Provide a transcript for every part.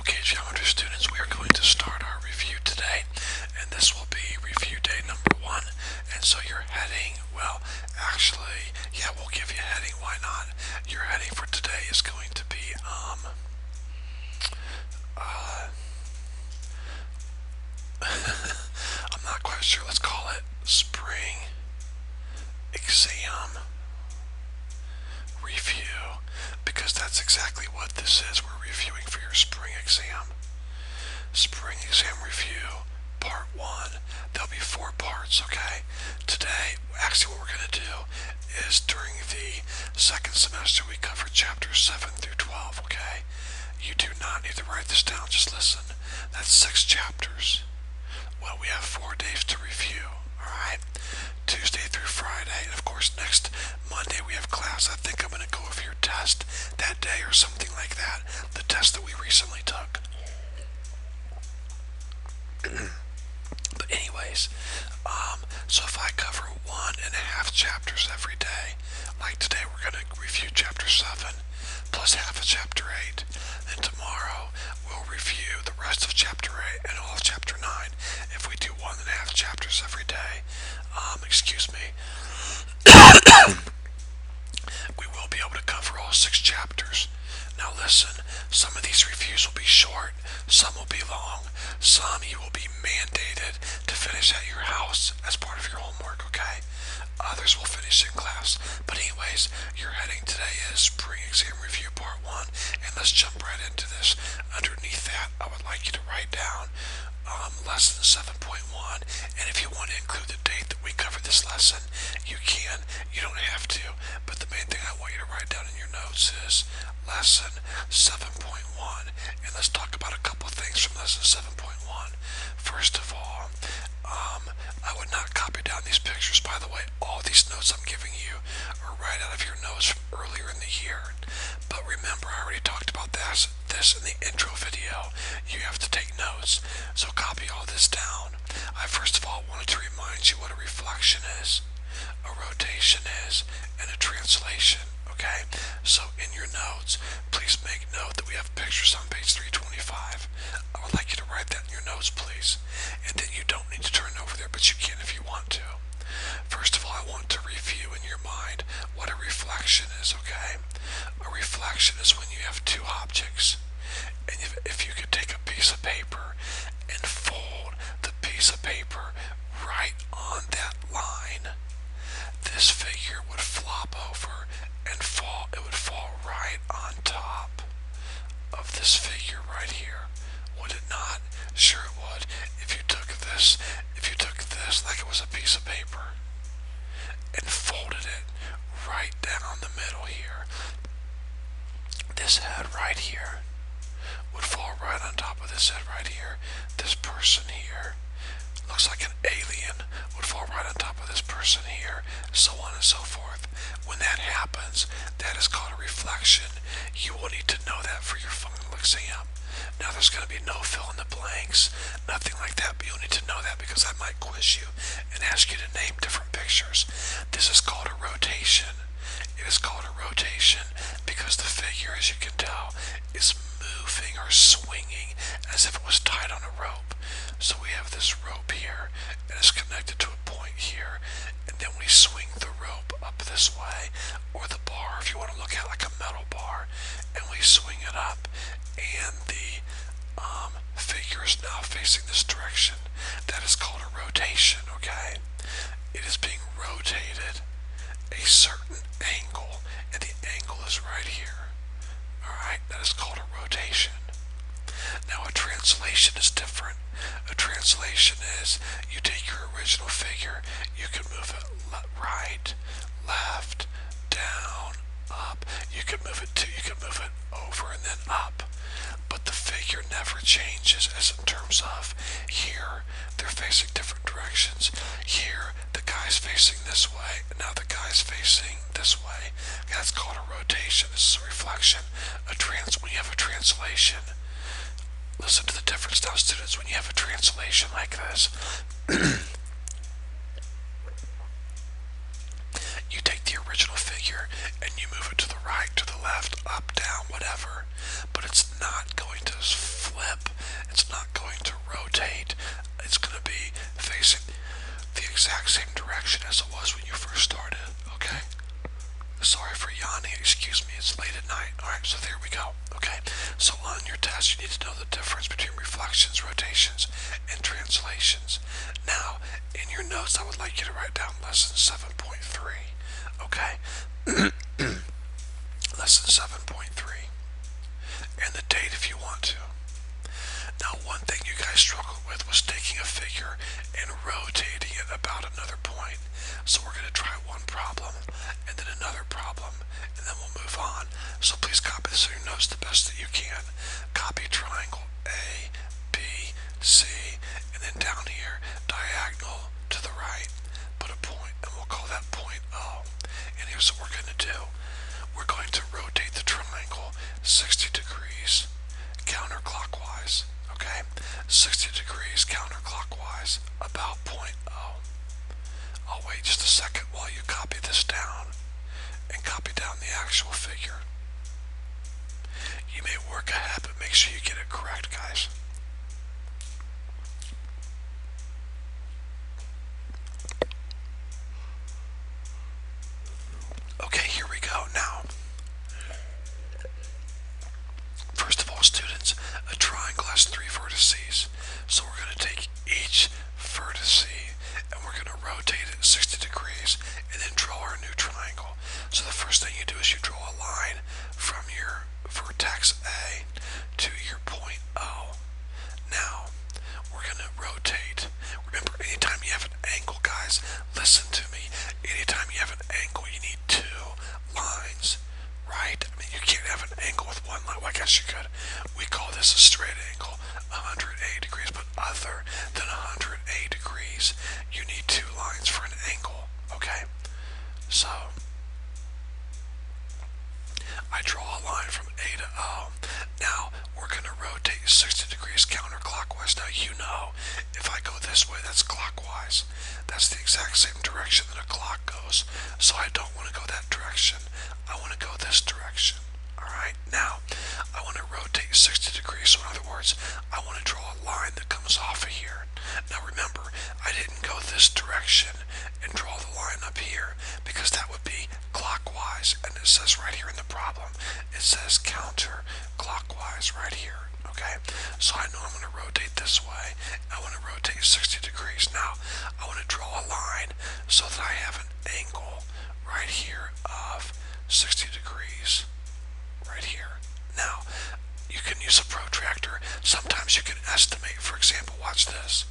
Okay, geometry students, we are going to start our review today, and this will be review day number 1. And so your heading, well, actually, yeah, we'll give you a heading, why not? Your heading for today is going to be, I'm not quite sure, let's call it Spring Exam Review, because that's exactly what this is. We're reviewing for your spring exam. Spring Exam Review, Part 1. There'll be 4 parts, okay? Today, actually what we're going to do is during the second semester we cover chapters 7 through 12, okay? You do not need to write this down, just listen. That's 6 chapters. Well, we have 4 days to review, alright? Tuesday through Friday, and of course next Monday we have class. I think I'm going to go over your test that day or something like that, the test that we recently took. But anyways, so if I cover 1.5 chapters every day, like today we're going to review chapter 7 plus half of chapter 8, then tomorrow we'll review the rest of chapter 8 and all of chapter 9. If we do 1.5 chapters every day, excuse me, we will be able to cover all 6 chapters. Now listen, some of these reviews will be short, some will be long, some you will be mandated to finish at your house as part of your homework, okay? Others will finish in class. But anyways, your heading today is Spring Exam Review Part 1, and let's jump right into this. Underneath that, I would like you to write down lesson 7.1, and if you want to include the date that we covered this lesson, you can. You don't have to, but the main thing I want you to write down in your notes is lesson 7.1, and let's talk about a couple things from lesson 7.1. First of all, I would not copy down these pictures. By the way, all these notes I'm giving you are right out of your notes from earlier in the year. But remember, I already talked about this in the intro video. You have to take notes, so copy all this down. I first of all wanted to remind you what a reflection is, a rotation is, and a translation. Okay, so in your notes, please make note that we have pictures on page 325. I would like you to write that in your notes, please. And then you don't need to turn over there, but you can if you want to. First of all, I want to review in your mind what a reflection is, okay? A reflection is when you have 2 objects. And if you could take a piece of paper and fold the piece of paper right on that line, this figure would flop over and fall. It would fall right on top of this figure right here. Would it not? Sure it would. If you took this like it was a piece of paper and folded it right down the middle here, this head right here would fall right on top of this head right here. This person here looks like an alien would fall right on top of this person here, so on and so forth. When that happens, that is called a reflection. You will need to know that for your final exam. Now there's going to be no fill in the blanks, nothing like that, but you'll need to know that because I might quiz you and ask you to name different pictures. This is called a rotation. It is called a rotation because the figure, as you can tell, is moving or swinging as if it was tied on a rope. So we have this rope here, and it's connected to a point here, and then we swing the rope up this way, or the bar, if you want to look at like a metal bar, and we swing it up, and the figure is now facing this direction. That is called a rotation, okay? It is being rotated a certain angle, and the angle is right here. Alright, that is called a rotation. Now a translation is different. A translation is you take your original figure, you can move it right, left, down, up. You can move it over and then up. But the figure never changes as in terms of here, they're facing different directions. Here, the guy's facing this way, and now the guy's facing this way. That's called a rotation. This is a reflection. When you have a translation, listen to the difference now, students. When you have a translation like this, you take the original figure and you move it to the right, to the left, up, down, whatever, but it's not going to flip late at night. Alright, so there we go. Okay, so on your test, you need to know the difference between reflections, rotations, and translations. Now, in your notes, I would like you to write down lesson 7.3. Okay? Lesson 7.3. And the date if you want to. Now, one thing you guys struggled with was taking a figure and rotating it about another point. So we're going to try one problem, and then another problem, and then we'll move on. So please copy this in your notes the best that you can. Copy triangle A, B, C, and then down here, diagonal to the right, put a point, and we'll call that point O. And here's what we're going to do. We're going to rotate the triangle 60 degrees counterclockwise. Okay, 60 degrees counterclockwise about point O. I'll wait just a second while you copy this down and copy down the actual figure. You may work ahead, but make sure you get it correct, guys. Okay, here we go. Now, first of all, students, a triangle has 3 vertices. So we're going to take each vertice and we're going to rotate it 60 degrees and then draw our new triangle. So the first thing you do is you draw a line from your vertex A to your point O. Now, we're going to rotate. Remember, anytime you have an angle, guys, listen to me. Anytime you have an angle, you need 2 lines, right? I mean, you can't have an angle with one line. Well, I guess you could. We call this a straight angle, 180 degrees, but other than 180 degrees, you need 2 lines for an angle, okay? So, I draw a line from A to O. Now, we're going to rotate 60 degrees counterclockwise. Now, you know, if I go this way, that's clockwise. That's the exact same direction that a clock goes. So I don't want to go that direction. I want to go this direction. Alright, now, I want to rotate 60 degrees. So in other words, I want to draw a line that comes off of here. Now remember, I didn't go this direction and draw the line up here because that would be clockwise. And it says right here in the problem, it says counterclockwise right here. Okay, so I know I'm going to rotate this way. I want to rotate 60 degrees. Now, I want to draw a line so that I have an angle right here of 60 degrees. Right here. Now, you can use a protractor. Sometimes you can estimate. For example, watch this.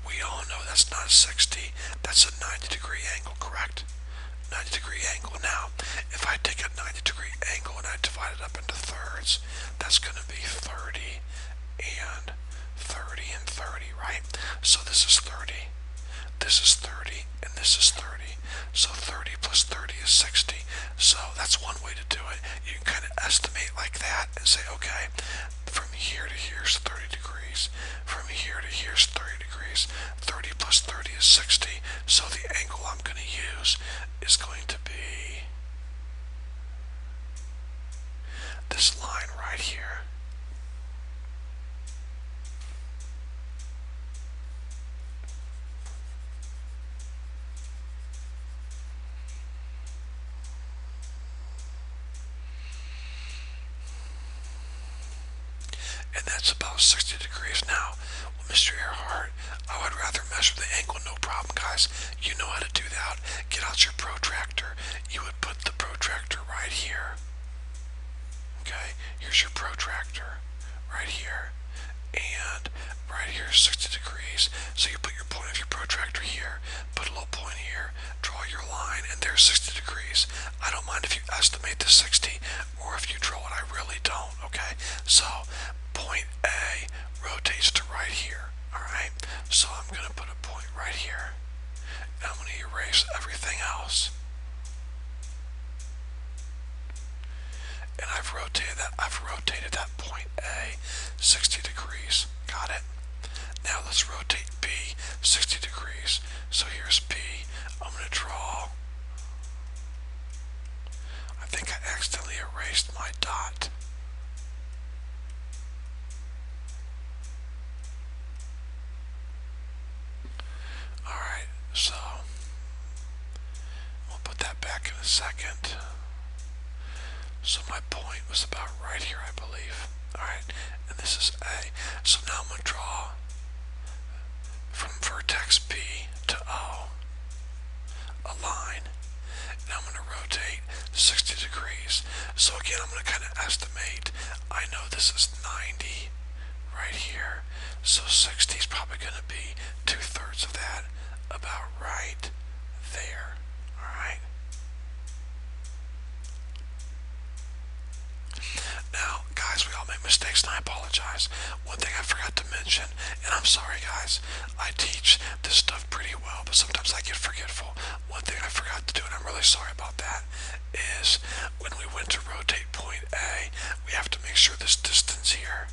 We all know that's not 60. That's a 90-degree angle, correct? 90-degree angle. Now, if I take a 90-degree angle and I divide it up into thirds, that's going to be 30 and 30 and 30, right? So this is 30, this is 30, and this is 30. So 30 plus 30 is 60. So that's one way to do it. You can kind of estimate like that and say, okay, from here to here is 30 degrees. From here to here is 30 degrees. 30 plus 30 is 60. So the angle I'm going to use is going to be this line right here. And that's about 60 degrees. Now, well, Mr. Earhart, I would rather measure the angle. No problem, guys. You know how to do that. Get out your protractor. You would put the protractor right here. Okay, here's your protractor right here. And right here is 60 degrees. So you put your point of your protractor here, put a little point here, draw your line, and there's 60 degrees. I don't mind if you estimate the 60 or if you draw it. I really don't, okay? So, point A rotates to right here, alright? So I'm going to put a point right here, and I'm going to erase everything else. And I've rotated that point A 60 degrees. Got it? Now let's rotate B 60 degrees. So here's B. I'm going to draw. I think I accidentally erased my dot. Alright, so we'll put that back in a second. So my point was about right here, I believe. Alright, and this is A. So now I'm going to draw from vertex B to O a line, and I'm going to rotate 60 degrees. So again, I'm going to kind of estimate. I know this is 90 right here, so 60 is probably going to be 2/3 of that, about right there. Alright. Now, guys, we all make mistakes, and I apologize. One thing I forgot to mention, and I'm sorry, guys, I teach this stuff pretty well, but sometimes I get forgetful. One thing I forgot to do, and I'm really sorry about that, is when we went to rotate point A, we have to make sure this distance here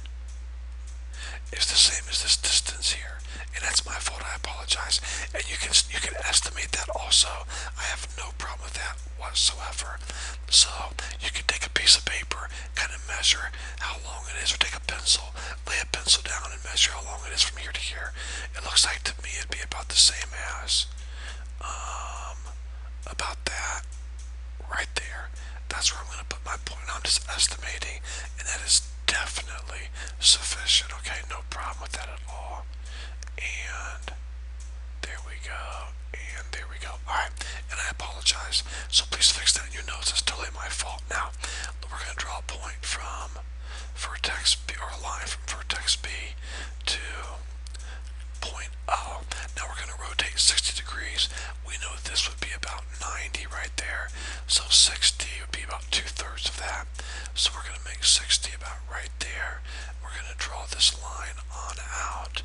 is the same as this distance here, and that's my fault. I apologize. And you can estimate that also. I have no problem with that whatsoever. So you can take a piece of paper, kind of measure how long it is, or take a pencil, lay a pencil down and measure how long it is from here to here. It looks like to me it'd be about the same as about that right there. That's where I'm going to put my point. I'm just estimating, and that is definitely sufficient. Okay, no problem with that at all. And there we go. And there we go. Alright, and I apologize. So please fix that in your notes. It's totally my fault. Now, we're going to draw a point from vertex B, or a line from vertex B to point O. Now we're going to rotate 60 degrees. We know this would be about 90 right there. So 60 would be about 2/3 of that. So we're going to make 60 about right there. We're going to draw this line on out.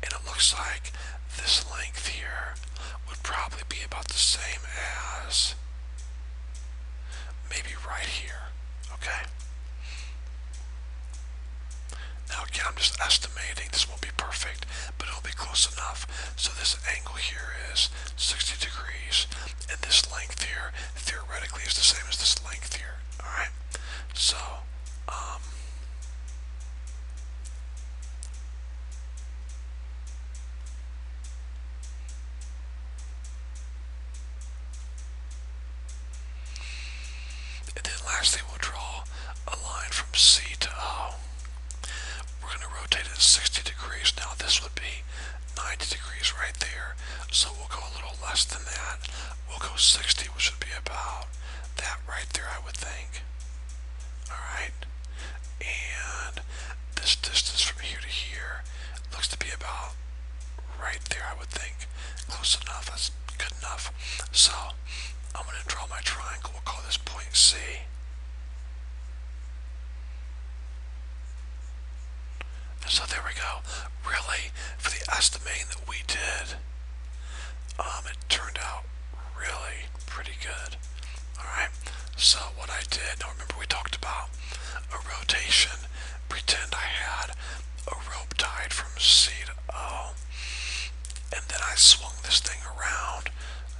And it looks like this length here would probably be about the same as maybe right here. Okay? Now again, I'm just estimating. This won't be perfect, but it'll be close enough. So this angle here is 60 degrees, and this length here theoretically is the same as this length here. Alright? So, and then lastly we'll draw a line from C to O. We're going to rotate it 60 degrees. Now this would be 90 degrees right there. So we'll go a little less than that. We'll go 60, which would be about that right there, I would think. Alright. And this distance from here to here looks to be about right there, I would think. Close enough. That's good enough. So I'm going to draw my triangle. We'll call this point C. So there we go. Really, for the estimating that we did, it turned out really pretty good. Alright, so what I did, now remember we talked about a rotation. Pretend I had a rope tied from C to O, and then I swung this thing around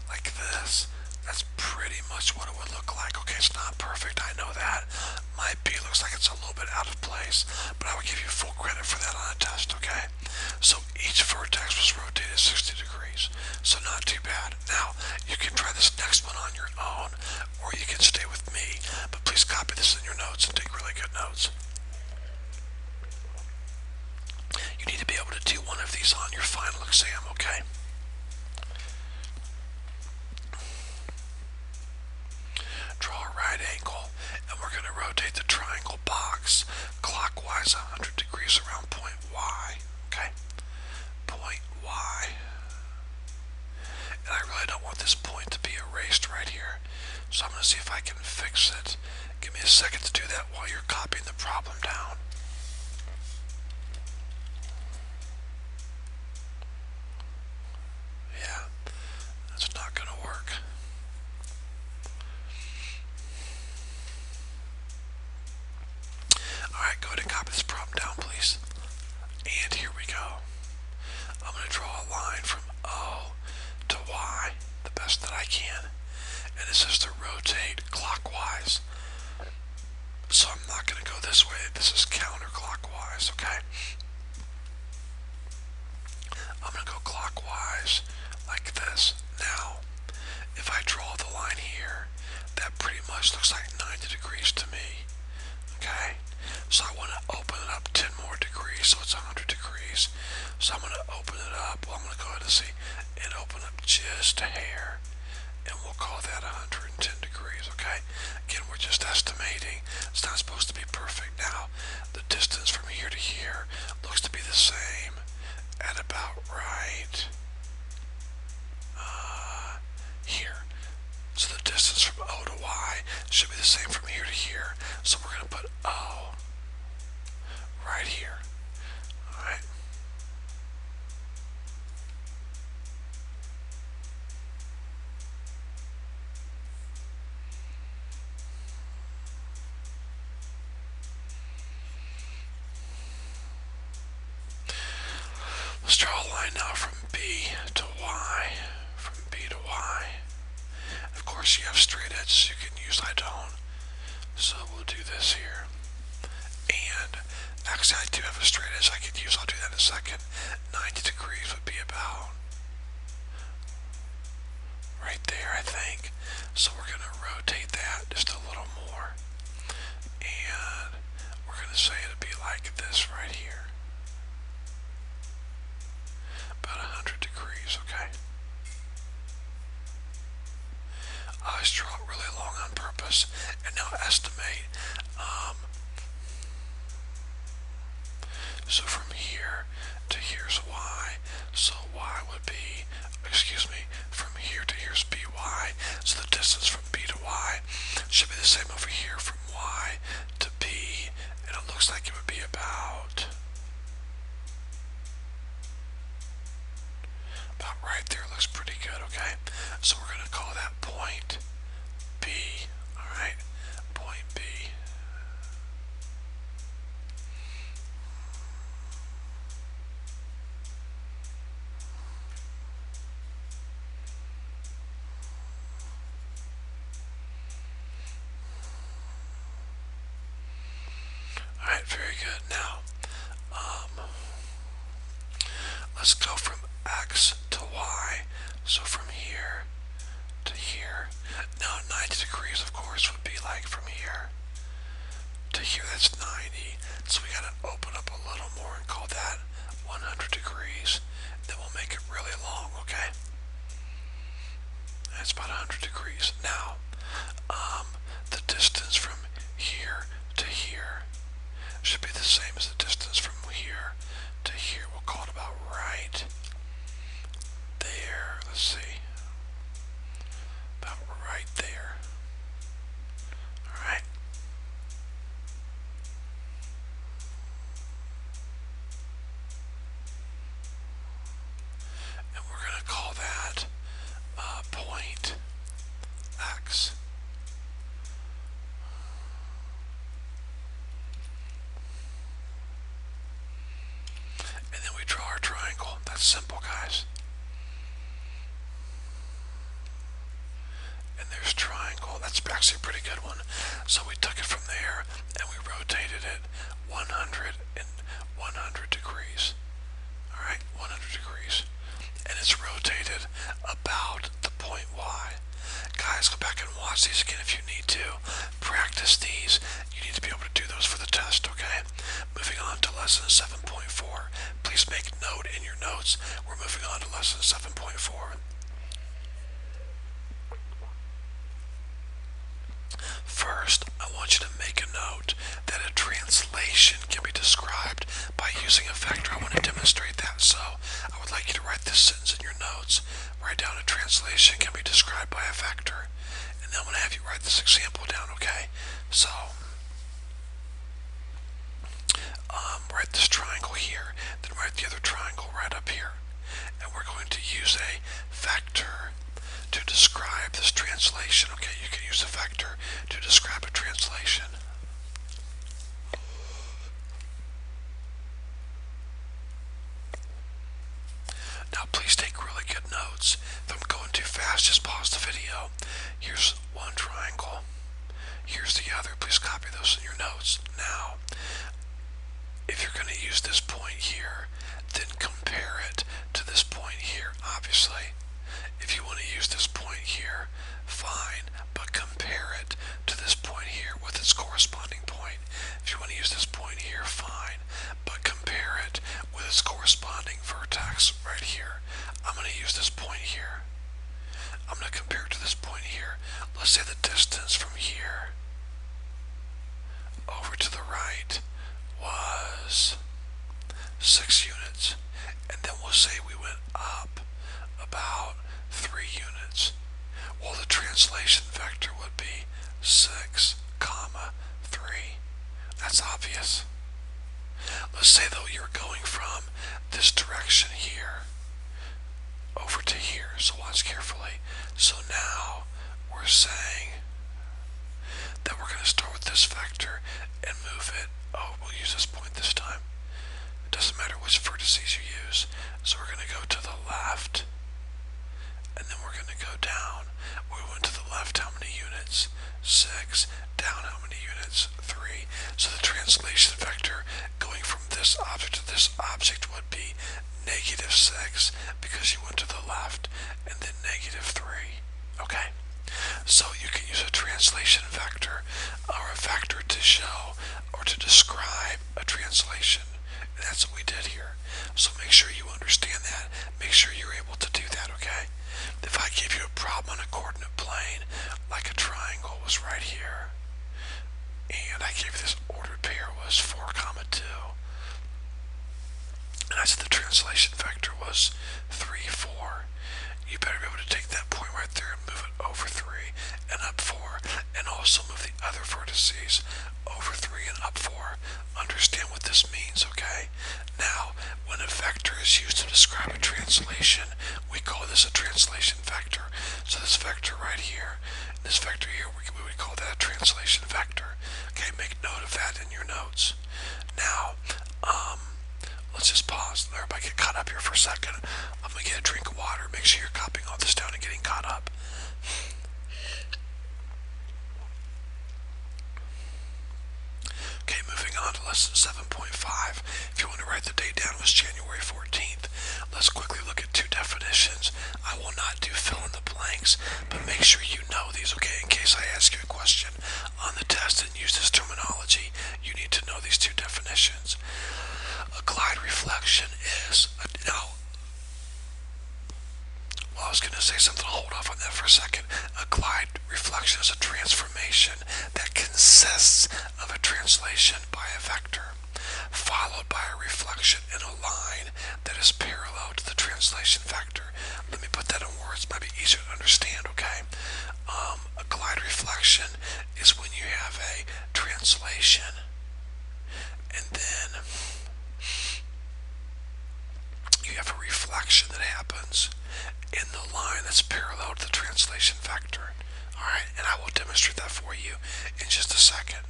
like this. That's pretty much what it would look like. Okay, it's not perfect, I know that. My B looks like it's a little bit out of place, but I would give you full credit for that on a test, okay? So each vertex was rotated 60 degrees, so not too bad. Now, you can try this next one on your own, or you can stay with me, but please copy this in your notes and take really good notes. You need to be able to do one of these on your final exam, okay? Draw a right angle, and we're going to rotate the triangle box clockwise 100 degrees around point Y. Okay? Point Y. And I really don't want this point to be erased right here, so I'm going to see if I can fix it. Give me a second to do that while you're copying the problem down. Yeah, that's not going to work. Alright, go ahead and copy this problem down, please. And here we go. I'm going to draw a line from O to Y the best that I can. And this is to rotate clockwise. So I'm not going to go this way. This is counterclockwise, okay? I'm going to go clockwise like this. Now, if I draw the line here, that pretty much looks like 90 degrees to me. just a hair, and we'll call that 110 degrees, okay? Again, we're just estimating. It's not supposed to be perfect. Now, the distance from here to here looks to be the same at about right here. So the distance from O to Y should be the same from here to here. So we're going to put O right here. Alright. Let's draw a line now from B to Y. From B to Y. Of course, you have straight edges you can use. I don't. So we'll do this here. And actually, I do have a straight edge I could use. I'll do that in a second. 90 degrees would be about right there, I think. So we're going to rotate that just a little more. And we're going to say it'll be like this right here. About 100 degrees, okay? I always draw it really long on purpose. And now estimate. So from here to here's Y. So Y would be, excuse me, from here to here's BY. So the distance from B to Y should be the same over here from Y to B. And it looks like it would be about right there. Looks pretty good, okay? So we're going to call that point B, alright? Point B. Alright, very good. Now, let's go from X to Y. So from here to here. Now 90 degrees, of course, would be like from here to here. That's 90. So we gotta open up a little more and call that 100 degrees. Then we'll make it really long, okay? That's about 100 degrees. Now, the distance from here to here should be the same as the distance from here to here. We'll call it about right there. Let's see. About right there. Alright. And we're going to call that point X. And then we draw our triangle. That's simple, guys. And there's triangle. That's actually a pretty good one. So we took it from there and we rotated it 100 and 100 degrees. Alright, 100 degrees. And it's rotated about the point Y. Guys, go back and watch these again if you need to. Practice these. You need to be able to do those for the test, okay? Moving on to lesson 7.4. Please make note in your notes. We're moving on to lesson 7.4. First, I want you to make a note that a translation can be described by using a vector. I want to demonstrate that, so I would like you to write this sentence in your notes. Write down a translation can be described by a vector. And then I'm going to have you write this example down, okay? So, write this triangle here, then write the other triangle right up here. And we're going to use a vector to describe this translation, okay? You can use a vector to describe a translation. Now please take really good notes. If I'm going too fast, just pause the video. Here's one triangle. Here's the other. Please copy those in your notes. Now, if you're going to use this point here, then compare it to this point here, obviously. If you want to use this point here, fine, but compare it to this point here with its corresponding point. If you want to use this point here, fine, but compare it with its corresponding vertex right here. I'm going to use this point here. 6 units. And then we'll say we went up about 3 units. Well, the translation vector would be 6, comma, 3. That's obvious. Let's say though you're going from this direction here over to here. So watch carefully. So now we're saying that we're going to start with this vector and move it. Oh, we'll use this point this time. It doesn't matter which vertices you use. So we're going to go to the left, and then we're going to go down. We went to the left, how many units? 6. Down, how many units? 3. So the translation vector going from this object to this object would be -6 because you went to the left, and then -3. Okay? So you can use a translation vector or a vector to show or to describe a translation. And that's what we did here. So make sure you understand that. Make sure you're able to do that, okay? If I give you a problem on a coordinate plane, like a triangle was right here, and I gave you this ordered pair was 4, 2, and I said the translation vector was 3, 4, you better be able to take that point right there and move it over 3 and up 4, and also move the other vertices over 3 and up 4. Understand what this means, okay? Now, when a vector is used to describe a translation, we call this a translation vector. So this vector right here, and this vector here, we would call that a translation vector. Okay, make note of that in your notes. Now, let's just pause. Everybody get caught up here for a second. I'm going to get a drink of water. Make sure you're copying all this down and getting caught up. Okay, moving on to lesson 7.5. If you want to write the date down, it was January 14th. Let's quickly look at 2 definitions. I will not do fill in the blanks, but make sure you know these, okay? In case I ask you a question on the test and use this terminology, you need to know these 2 definitions. A glide reflection is, I was going to say something, I'll hold off on that for a second. A glide reflection is a transformation that consists of a translation by a vector, followed by a reflection in a line that is parallel to the translation vector. Let me put that in words, might be easier to understand, okay? A glide reflection is when you have a translation, and then you have a reflection that happens in the line that's parallel to the translation vector. Alright, and I will demonstrate that for you in just a second.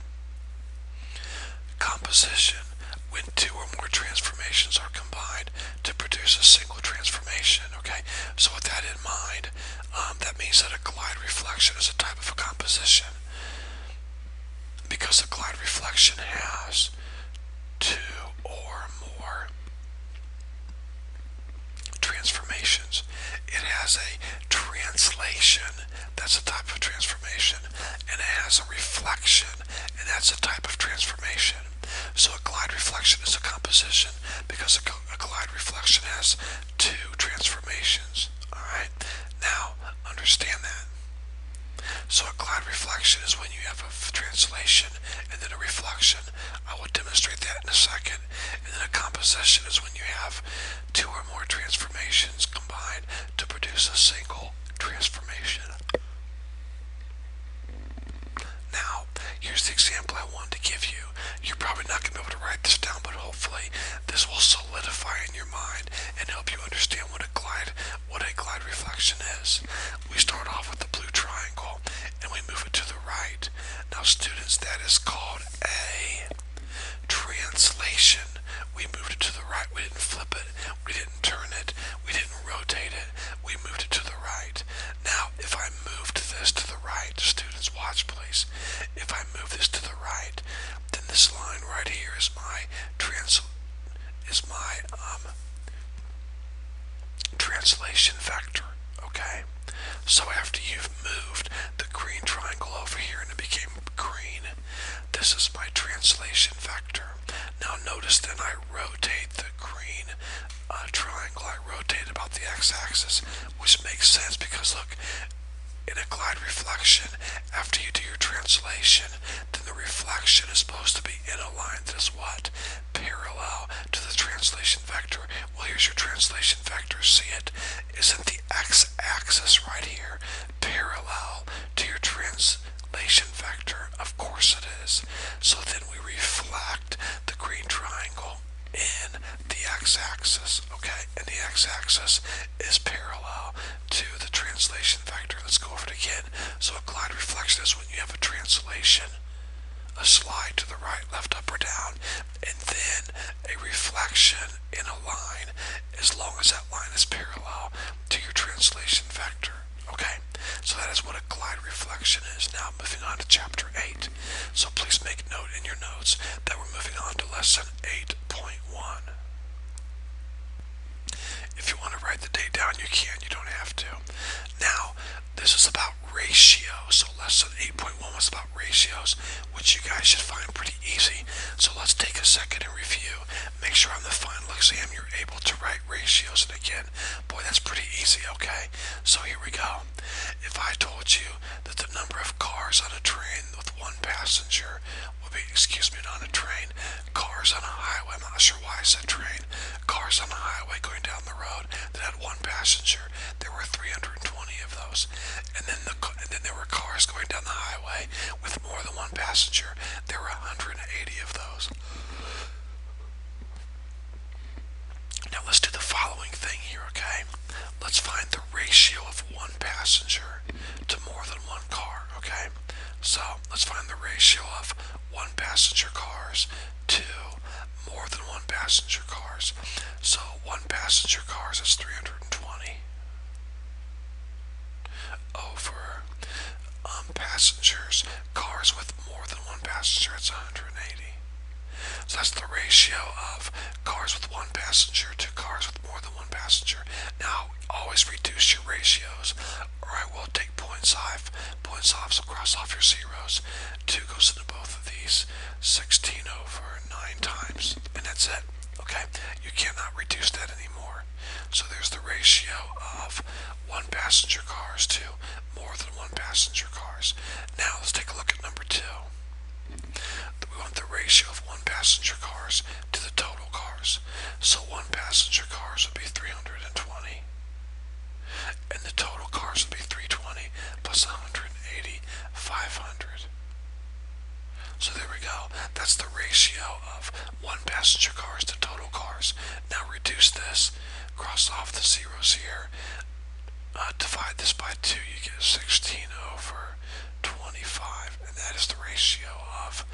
Composition, when 2 or more transformations are combined to produce a single transformation, okay? So with that in mind, that means that a glide reflection is a type of a composition, because a glide reflection has 2 or more transformations. It has a translation, that's a type of transformation, and it has a reflection, and that's a type of transformation. So a glide reflection is a composition because a glide reflection has 2 transformations. Alright, now understand that. So a glide reflection is when you have a translation and then a reflection. I will demonstrate that in a second. And then a composition is when you have 2 or more transformations combined to produce a single transformation. Now, here's the example I wanted to give you. You're probably not going to be able to write this down, but hopefully this will solidify in your mind and help you understand what a glide reflection is. We start off with the blue triangle and we move it to the right. Now students, that is called a translation. We moved it to the right. We didn't flip it. We didn't turn it. We didn't rotate it. We moved it to the right. Now, if I moved this to the right, students, watch please. If I move this to the right, then this line right here is my translation vector, okay? So after you've moved the green triangle over here and it became green, this is my translation vector. Now notice then I rotate the green triangle. I rotate about the x-axis, which makes sense because look, in a glide reflection, after you do your translation, then the reflection is supposed to be in a line that is what? Parallel to the translation axis is parallel to the translation vector. Let's go over it again. So a glide reflection is when you have a translation, a slide to the right, left, up, or down, and then a reflection in a line, as long as that line is parallel to your translation vector. Okay, so that is what a glide reflection is. Now moving on to chapter 8. So please make note in your notes that we're moving on to lesson 8.1. If you want to write the date down, you can. You don't have to. Now, this is about ratios. So lesson 8.1 was about ratios, which you guys should find pretty easy. So let's take a second and review. Make sure on the final exam you're able to write ratios. And again, boy, that's pretty easy, okay? So here we go. If I told you that the number of cars on a train with one passenger would be, not a train, cars on a highway, I'm not sure why I said train, cars on a highway going down the road that had one passenger, there were 320 of those. And then there were cars going down the highway with more than one passenger, there were 180 of those. Now let's do the following thing here, okay? Let's find the ratio of one passenger to more than one car, okay? So let's find the ratio of one passenger cars to more than one passenger cars. So one passenger cars is 320 over passengers, cars with more than one passenger, it's 180. So that's the ratio of cars with one passenger to cars with more than one passenger. Now, always reduce your ratios, or I will take points off, so cross off your zeros. 2 goes into both of these, 16 over 9 times, and that's it, okay? You cannot reduce that anymore. So there's the ratio of one passenger cars to more than one passenger cars. Now, let's take a look at number 2. We want the ratio of one passenger cars to the total cars. So one passenger cars would be 320, and the total cars would be 320 plus 180, 500. So there we go. That's the ratio of one passenger cars to total cars. Now reduce this, cross off the zeros here, divide this by 2, you get 16 over 25, and that is the ratio of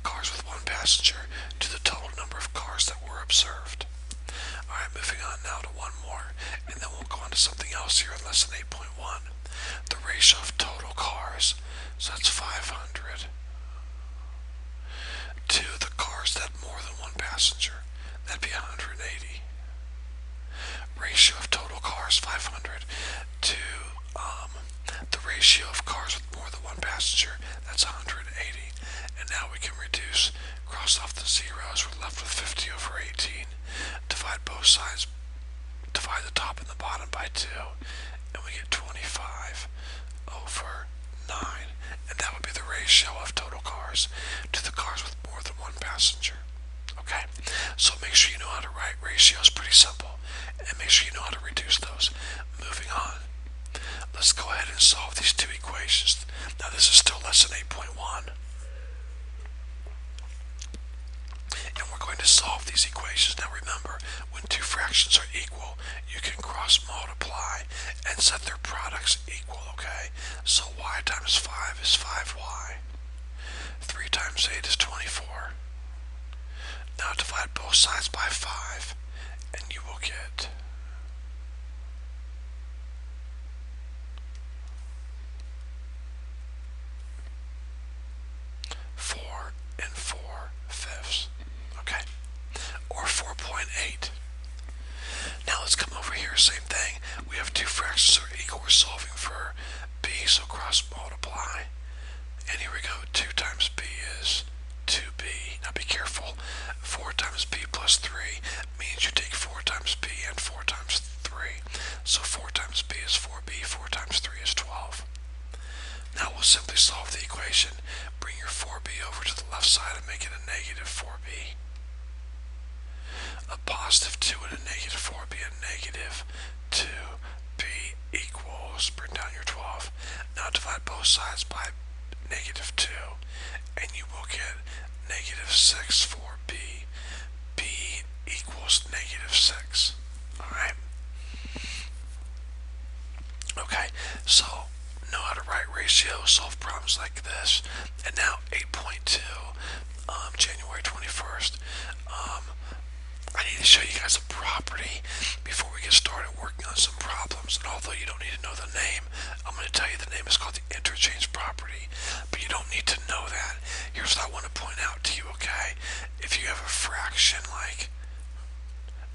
cars with one passenger to the total number of cars that were observed. Alright, moving on now to one more, and then we'll go on to something else here in lesson 8.1. The ratio of total cars, so that's 500, to the cars that had more than one passenger, that'd be 180. Ratio of total cars, 500, to the ratio of cars with more than one passenger, that's 180. And now we can reduce, cross off the zeros, we're left with 50 over 18. Divide both sides, divide the top and the bottom by 2, and we get 25 over 9. And that would be the ratio of total cars to the cars with more than one passenger. Okay, so make sure you know how to write ratios, pretty simple, and make sure you know how to reduce those. Moving on, let's go ahead and solve these two equations. Now this is still lesson 8.1, and we're going to solve these equations. Now remember, when two fractions are equal, you can cross multiply and set their products equal, okay? So y times 5 is 5y, 3 times 8 is 24. Now divide both sides by 5, and you will get 4 and 4/5, okay? Or 4.8. Now let's come over here, same thing. We have two fractions that are equal. We're solving for b, so cross multiply. And here we go, 2 times b is 2b. Now be careful, 4 times b plus 3 means you take 4 times b and 4 times 3. So 4 times b is 4b, 4 times 3 is 12. Now we'll simply solve the equation. Bring your 4b over to the left side and make it a negative 4b. A positive 2 and a negative 4b, a negative 2b equals, bring down your 12. Now divide both sides by negative 2, and you will get negative 6 4b. b equals negative 6. Alright? ratio, solve problems like this. And now 8.2, January 21st. I need to show you guys a property before we get started working on some problems. And although you don't need to know the name, I'm going to tell you the name is called the Interchange Property. But you don't need to know that. Here's what I want to point out to you, okay? If you have a fraction like,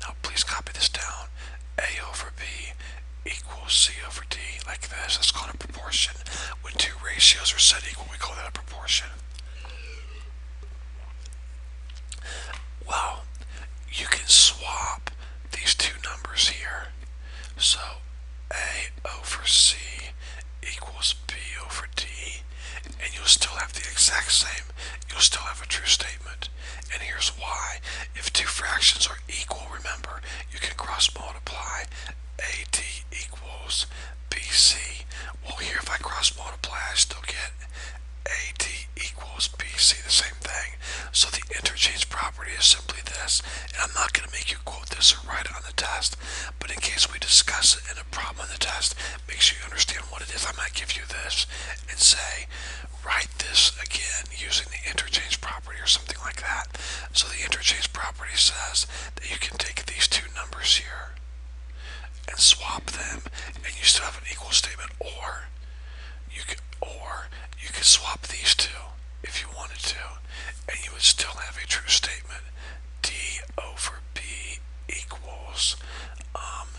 now please copy this down, A over B equals C over D, like this. That's called a proportion. When two ratios are set equal, we call that a proportion. Well, you can swap these two numbers here. So A over C equals B over D, and you'll still have the exact same. You'll still have a true statement. And here's why. If two fractions are equal, remember, you can cross multiply. AD equals BC. Well, here if I cross multiply, I still get AD equals BC, the same thing. So the interchange property is simply this, and I'm not going to make you quote this or write it on the test, but in case we discuss it in a problem on the test, make sure you understand what it is. I might give you this and say, write this again using the interchange property or something like that. So the interchange property says that you can take these two numbers here and swap them, and you still have an equal statement, or you could swap these two if you wanted to, and you would still have a true statement. D over B equals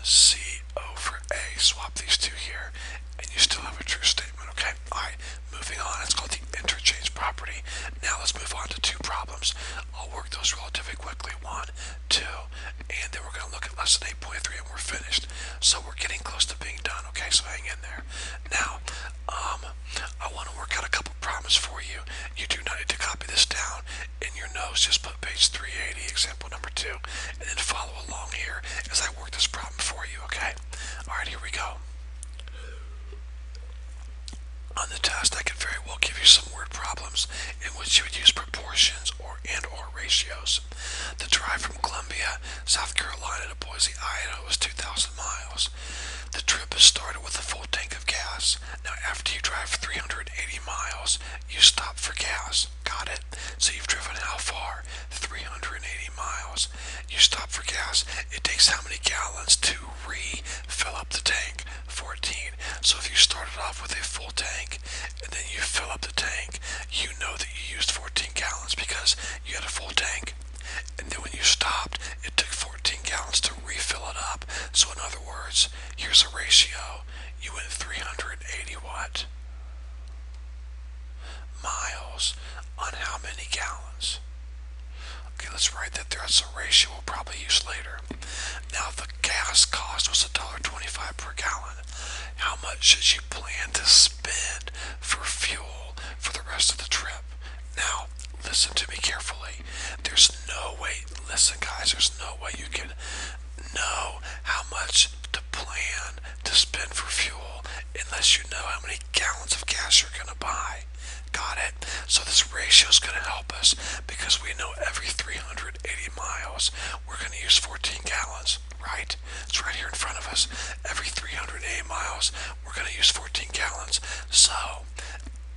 C over A. Swap these two here, and you still have a true statement. Okay. All right. Moving on. It's called the interchange property. Now let's move on to two problems. I'll work those relatively quickly. 1, 2, and then we're going to look at lesson 8.3, and we're finished. So we're getting close to being done. Okay. So hang in there. Now, I want to work out a couple problems for you. You do not need to copy this down in your notes. Just put page 380, example number 2, and then follow along here as I work this problem for you, okay? Alright, here we go. On the test, I could very well give you some word problems in which you would use proportions or ratios. The drive from Columbia, South Carolina to Boise, Idaho is 2,000 miles. The trip is started with a full tank of gas. Now, after you drive 380 miles, you stop for gas. Got it? So you've driven how far? 380 miles. You stop for gas. It takes how many gallons to refill up the tank? 14. So if you started off with a full tank and then you fill up the tank, you know that you used 14 gallons because you had a full tank. And then when you stopped, it took 14 gallons to refill it up. So in other words, here's a ratio. You went 380 what? Miles on how many gallons? Okay, let's write that there. That's a ratio we'll probably use later. Now, the gas cost was $1.25 per gallon. How much should you plan to spend for fuel for the rest of the trip? Now, listen to me carefully. There's no way, listen guys, there's no way you can know how much to plan to spend for fuel unless you know how many gallons of gas you're going to buy. Got it? So this ratio is going to help us because we know every 380 miles we're going to use 14 gallons, right? It's right here in front of us. Every 380 miles we're going to use 14 gallons. So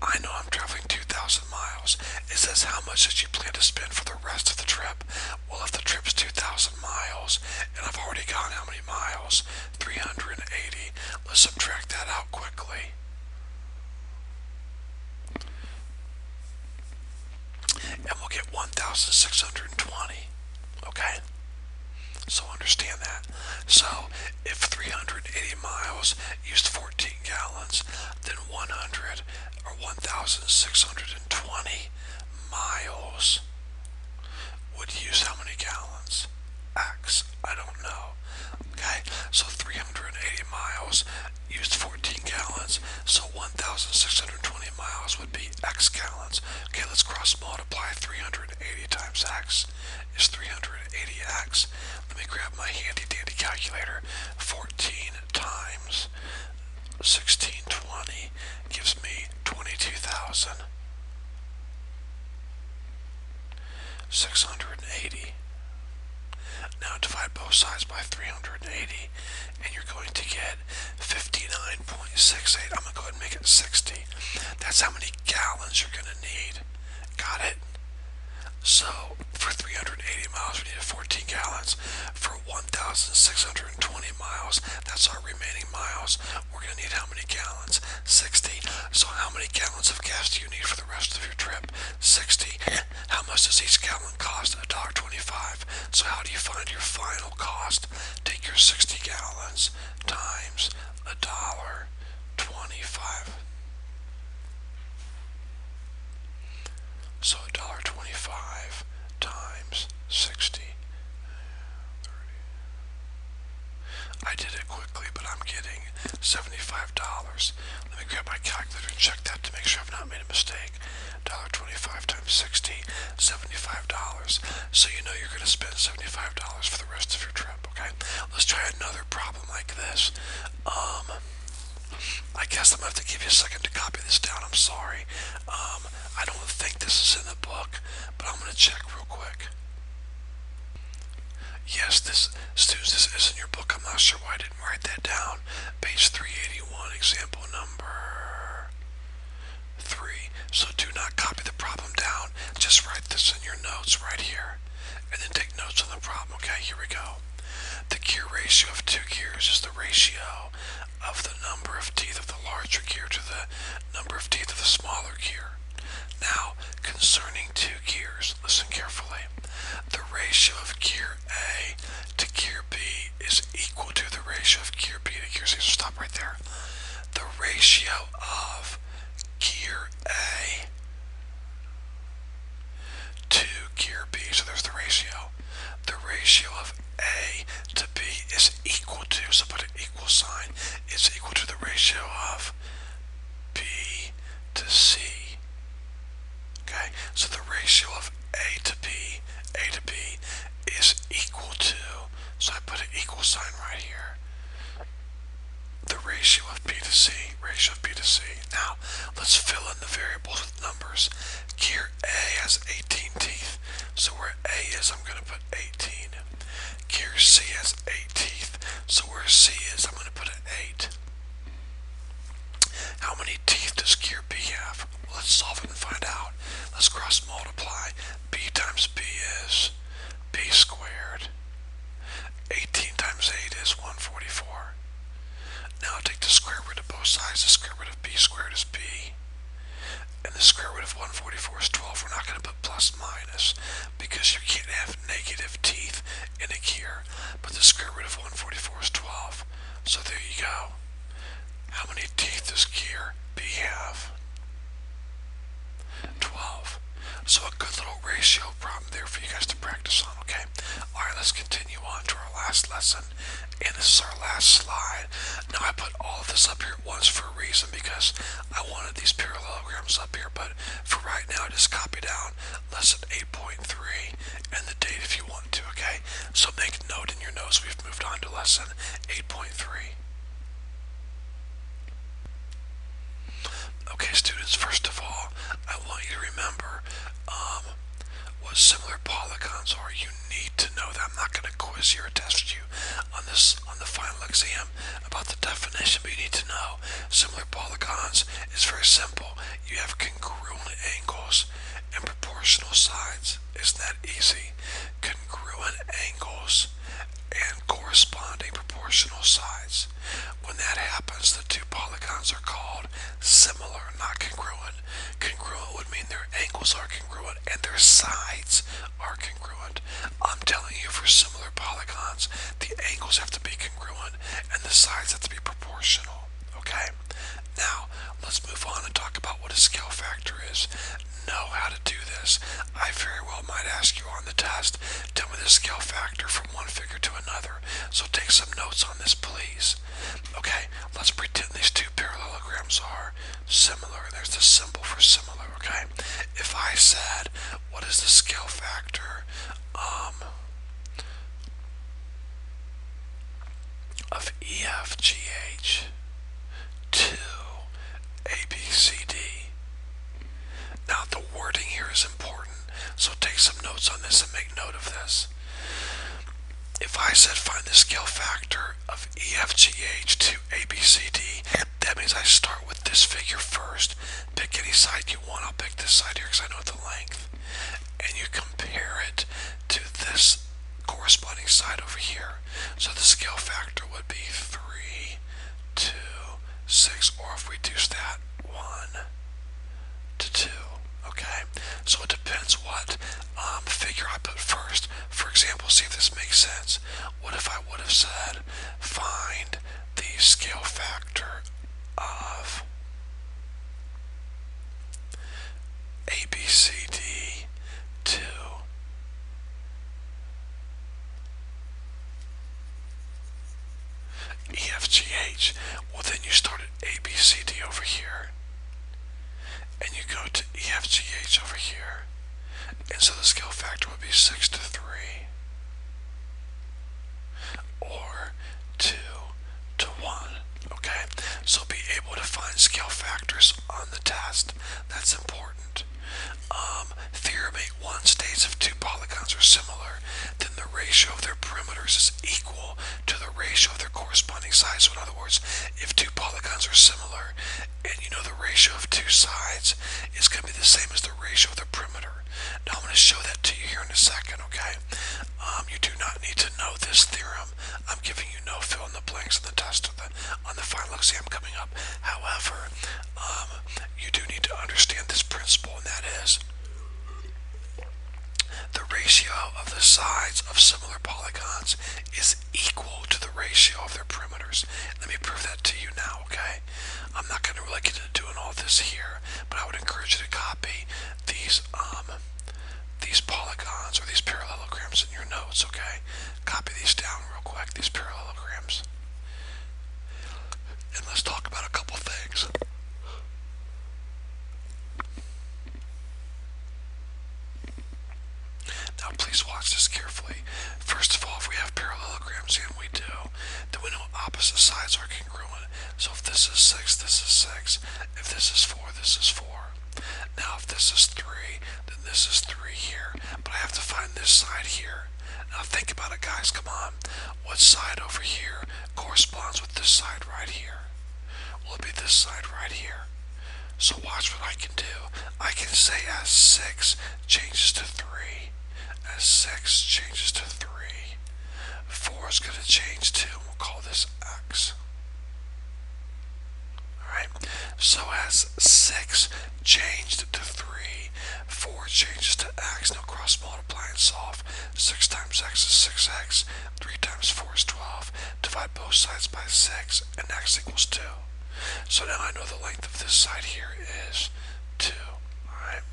I know I'm traveling 2,000 miles. It says how much did you plan to spend for the rest of the trip? Well, if the trip's 2,000 miles and I've already gone how many miles? 380. Let's subtract that out quickly. And we'll get 1,620. Okay? So understand that. So if 380 miles used 14 gallons, then 100 or 1,620 miles would use how many gallons? X. I don't know. Okay? So 380 miles used 14 gallons. So 1,620 miles would be X gallons. Okay, let's cross multiply. 380 times X is 380X. Let me grab my handy dandy calculator. 14 times 1620 gives me 22,680. Now Now divide both sides by 380, and you're going to get 59.68. I'm going to go ahead and make it 60. That's how many gallons you're going to need. Got it? So, for 380 miles, we need 14 gallons. For 1,620 miles, that's our remaining miles, we're going to need how many gallons? 60. So how many gallons of gas do you need for the rest of your trip? 60. How much does each gallon cost? $1.25. So how do you find your final cost? Take your 60 gallons times $1.25. So $1.25 times 60. 30. I did it quickly, but I'm getting $75. Let me grab my calculator and check that to make sure I've not made a mistake. $1.25 times 60, $75. So you know you're going to spend $75 for the rest of your trip, okay? Let's try another problem like this. I guess I'm going to have to give you a second to copy this down. I'm sorry. I don't think this is in the book, but I'm going to check real quick. Yes, students, this is in your book. I'm not sure why I didn't write that down. Page 381, example number 3. So do not copy the problem down. Just write this in your notes right here. And then take notes on the problem. Okay, here we go. The gear ratio of two gears is the ratio of the number of teeth of the larger gear to the number of teeth of the smaller gear. Now, concerning two gears, listen carefully. The ratio of gear A to gear B is equal to the ratio of gear B to gear C. So stop right there. The ratio of gear A to gear B, so there's the ratio. The ratio of A to B is equal to, so put an equal sign, is equal to the ratio of B to C. Okay, so the ratio of A to B is equal to, so I put an equal sign right here, the ratio of B to C, ratio of B to C. Now, let's fill in the variables with numbers. Gear A has 18 teeth, so where A is, I'm going to put 18. Gear C has 8 teeth, so where C is, I'm going to put an 8. How many teeth does gear B have? Well, let's solve it and find out. Let's cross multiply. B times B is B squared. 18 times 8 is 144. Now take the square root of both sides. The square root of B squared is B. And the square root of 144 is 12. We're not going to put plus minus because you can't have negative teeth in a gear. But the square root of 144 is 12. So there you go. How many teeth does gear B have? 12. So a good little ratio problem there for you guys to practice on, okay? Alright, let's continue on to our last lesson. And this is our last slide. Now I put all of this up here at once for a reason because I wanted these parallelograms up here, but for right now just copy down lesson 8.3 and the date if you want to, okay? So make a note in your notes we've moved on to lesson 8.3. Okay, students, first of all, I want you to remember what similar polygons are. You need to know that. I'm not going to quiz you or test you on the final exam about the definition, but you need to know similar polygons is very simple. You have congruent angles and proportional sides. Isn't that easy? Congruent angles and corresponding proportional sides. When that happens, the two polygons are called similar, not congruent. Congruent would mean their angles are congruent and their sides are congruent. I'm telling you, for similar polygons, the angles have to be congruent and the sides have to be proportional. Okay? Now, let's move on and talk about what a scale factor is. Know how to do this. I very well might ask you on the test, tell me the scale factor from one figure to another. So take some notes on this, please. Okay, let's pretend these two parallelograms are similar. There's the symbol for similar, okay? If I said, what is the scale factor of EFGH to ABCD? Now the wording here is important, so take some notes on this and make note of this. If if I said find the scale factor of EFGH to ABCD, that means I start with this figure first. Pick any side you want. I'll pick this side here because I know the length. And you compare it to this corresponding side over here. So the scale factor would be 3, 2, 6, or if we reduce that, 1 to 2. Okay, so it depends what figure I put first. For example, see if this makes sense. What if I would have said find the scale factor of ABCD to EFGH? Well, then you start at ABCD over here, and you go to EFGH over here, and so the scale factor would be 6 to 3, or 2 to 1. Okay, so be able to find scale factors on the test. That's important. Theorem 8.1 states if two polygons are similar, then the ratio of their perimeters is equal to the ratio of their corresponding sides. So in other words, if two polygons are similar, and you know the ratio of two sides is going to be the same as the ratio of the perimeter. Now I'm going to show that to you here in a second, okay? You do not need to know this theorem. I'm giving you no fill in the blanks on the test on the final exam coming up. However, you do need to understand this principle, and that is the ratio of the sides of similar polygons is equal to the ratio of their perimeters. Let me prove that to you now, okay? I'm not going to really get into doing all this here, but I would encourage you to copy these polygons or these parallelograms in your notes, okay? Copy these down real quick, these parallelograms. And let's talk about a couple things. Now please watch this carefully. First of all, if we have parallelograms, and we do, then we know opposite sides are congruent. So if this is 6, this is 6. If this is 4, this is 4. Now if this is 3, then this is 3 here. But I have to find this side here. Now think about it, guys. Come on. What side over here corresponds with this side right here? Will it be this side right here? So watch what I can do. I can say as 6 changes to 3. As 6 changes to 3. 4 is going to change to, and we'll call this x. Alright, so as 6 changed to 3, 4 changes to x. Now cross multiply and solve. 6 times x is 6x. 3 times 4 is 12. Divide both sides by 6, and x equals 2. So now I know the length of this side here is 2. Alright.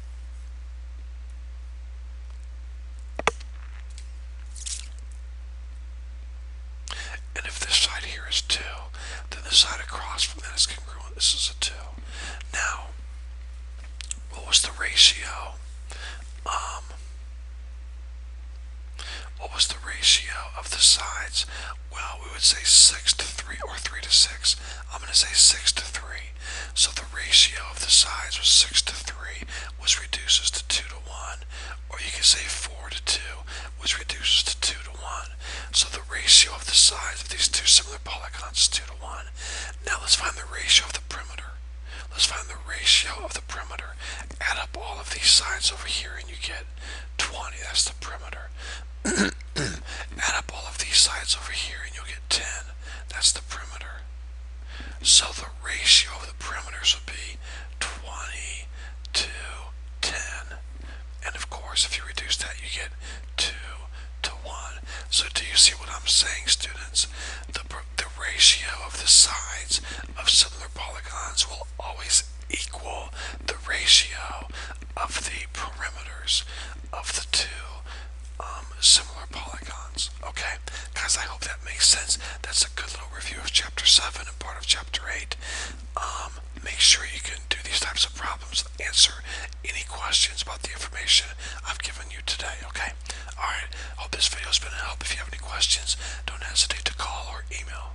And if this side here is 2, then the side across from that is congruent. This is a 2. Now, what was the ratio? What was the ratio of the sides? Well, we would say 6 to 3 or 3 to 6. I'm going to say 6 to 3. So the ratio of the sides was 6 to 3, which reduces to 2 to 1. Or you can say 4 to 2, which reduces to 2 to 1. So the ratio of the sides of these two similar polygons is 2 to 1. Now let's find the ratio of the perimeter. Let's find the ratio of the perimeter. Add up all of these sides over here and you get 20. That's the perimeter. Add up all of these sides over here and you'll get 10. That's the perimeter. So the ratio of the perimeters would be 20 to 10. And of course, if you reduce that, you get 2 to 1. So do you see what I'm saying, students? The ratio of the sides of similar polygons will always equal the ratio of the perimeters of the two similar polygons. Okay, guys, I hope that makes sense. That's a good little review of Chapter 7 and part of Chapter 8. Make sure you can do these types of problems, answer any questions about the information I've given you today, okay? Alright, hope this video has been a help. If you have any questions, don't hesitate to call or email.